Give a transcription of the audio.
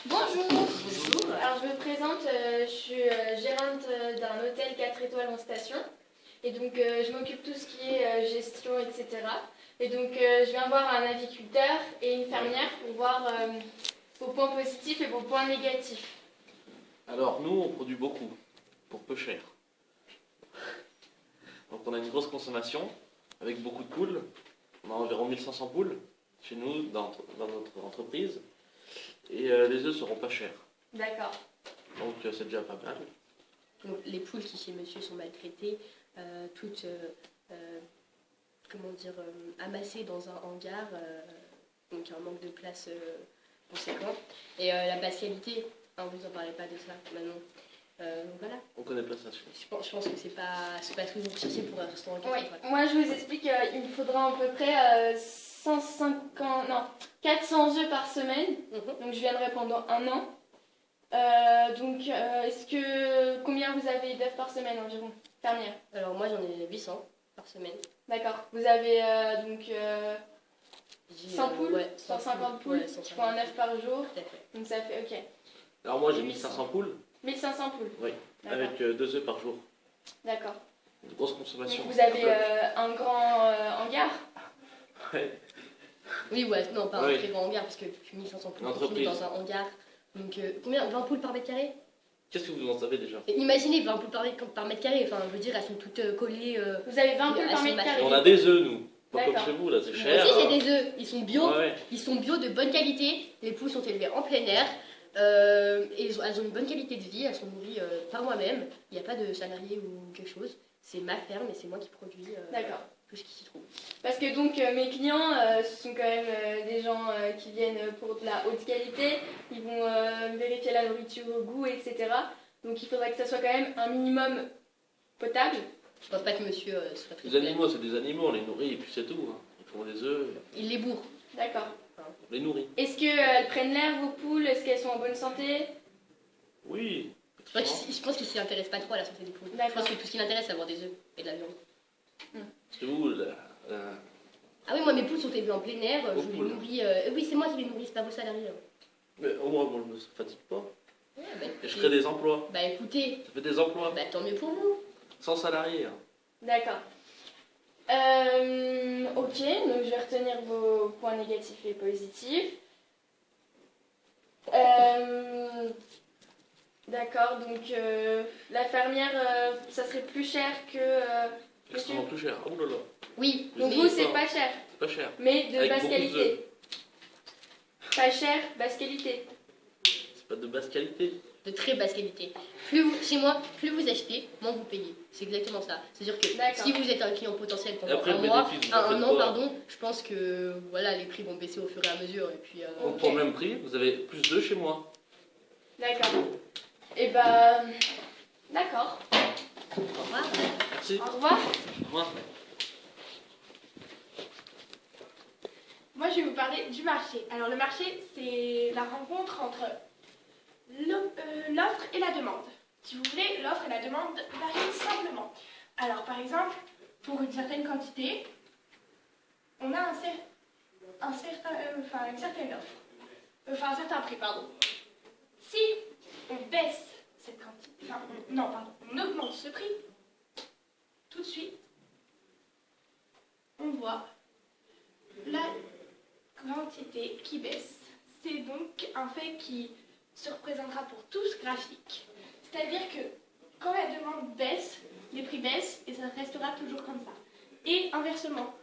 Bonjour. Bonjour. Alors je me présente, je suis gérante d'un hôtel 4 étoiles en station. Et donc je m'occupe de tout ce qui est gestion, etc. Et donc je viens voir un aviculteur et une fermière pour voir vos points positifs et vos points négatifs. Alors nous, on produit beaucoup, pour peu cher. Donc on a une grosse consommation, avec beaucoup de poules. On a environ 1500 poules chez nous, dans notre entreprise. Et les œufs seront pas chers. D'accord. Donc c'est déjà pas mal. Donc les poules qui chez monsieur sont maltraitées, toutes amassées dans un hangar, donc un manque de place conséquent. Et la basse qualité, vous en parlez pas de ça maintenant. Voilà. On connaît pas ça. Je pense que c'est pas ce que vous recherchez pour un restaurant. Oui. Moi je vous explique, il me faudra à peu près 400 œufs par semaine. Donc je viendrai pendant un an. Combien vous avez d'œufs par semaine environ, fermière? Alors moi j'en ai 800 par semaine. D'accord. Vous avez 100 poules, ouais, 150 poules, qui font un œuf par jour. Donc ça fait, ok. Alors moi j'ai 1500 poules. 1500 poules. Oui, avec 2 œufs par jour. D'accord. Une grosse consommation. Donc vous avez un grand hangar? Ouais. Oui, ouais, non, pas un très grand hangar, parce que 1500 poules confinées dans un hangar. Donc combien? 20 poules par mètre carré? Qu'est-ce que vous en savez déjà? Imaginez 20 poules par mètre carré, enfin je veux dire, elles sont toutes collées. Vous avez 20 poules par mètre carré? On a des œufs nous, pas comme chez vous là, c'est cher. Moi aussi j'ai des œufs, ils sont bio, ouais. Ils sont bio de bonne qualité, les poules sont élevées en plein air, et elles ont une bonne qualité de vie, elles sont nourries par moi-même, il n'y a pas de salarié ou quelque chose, c'est ma ferme et c'est moi qui produis tout ce qui s'y trouve. Parce que donc mes clients, ce sont quand même des gens qui viennent pour de la haute qualité, ils vont vérifier la nourriture au goût, etc. Donc il faudrait que ça soit quand même un minimum potable. Je pense pas que monsieur soit très... Les animaux, c'est des animaux, on les nourrit et puis c'est tout. Hein. Ils font des œufs. Ils les bourrent. D'accord. On les nourrit. Est-ce qu'elles prennent l'air, vos poules? Est-ce qu'elles sont en bonne santé? Oui. Je pense qu'ils s'y intéressent pas trop à la santé des poules. Je pense que tout ce qui l'intéresse, c'est avoir des œufs et de la viande. C'est vous Ah oui, moi mes poules sont élevées en plein air, je les nourris... oui, c'est moi qui les nourris, c'est pas vos salariés. Mais au moins, moi, je me fatigue pas. Ouais, et je crée des emplois. Bah écoutez... Ça fait des emplois. Bah tant mieux pour vous. Sans salariés. Hein. D'accord. Ok, donc je vais retenir vos points négatifs et positifs. D'accord, donc la fermière, ça serait plus cher que... Extrêmement plus cher. Oh là là. Oui. Donc vous, c'est pas cher. C'est pas cher. Mais de avec basse qualité. Pas cher, basse qualité. C'est pas de basse qualité. De très basse qualité. Chez moi, plus vous achetez, moins vous payez. C'est exactement ça. C'est-à-dire que si vous êtes un client potentiel pendant un an, pardon, je pense que voilà, les prix vont baisser au fur et à mesure. Et puis, donc pour le même prix, vous avez plus d'œufs chez moi. D'accord. Et bah... D'accord. Au revoir. Merci. Au revoir. Au revoir. Moi, je vais vous parler du marché. Alors, le marché, c'est la rencontre entre l'offre et la demande. Si vous voulez, l'offre et la demande varient simplement. Alors, par exemple, pour une certaine quantité, on a une certaine offre. Un certain prix, pardon. Si on baisse cette quantité, on augmente ce prix, tout de suite, on voit la quantité qui baisse. C'est donc un fait qui se représentera pour tout ce graphique. C'est-à-dire que quand la demande baisse, les prix baissent et ça restera toujours comme ça. Et inversement,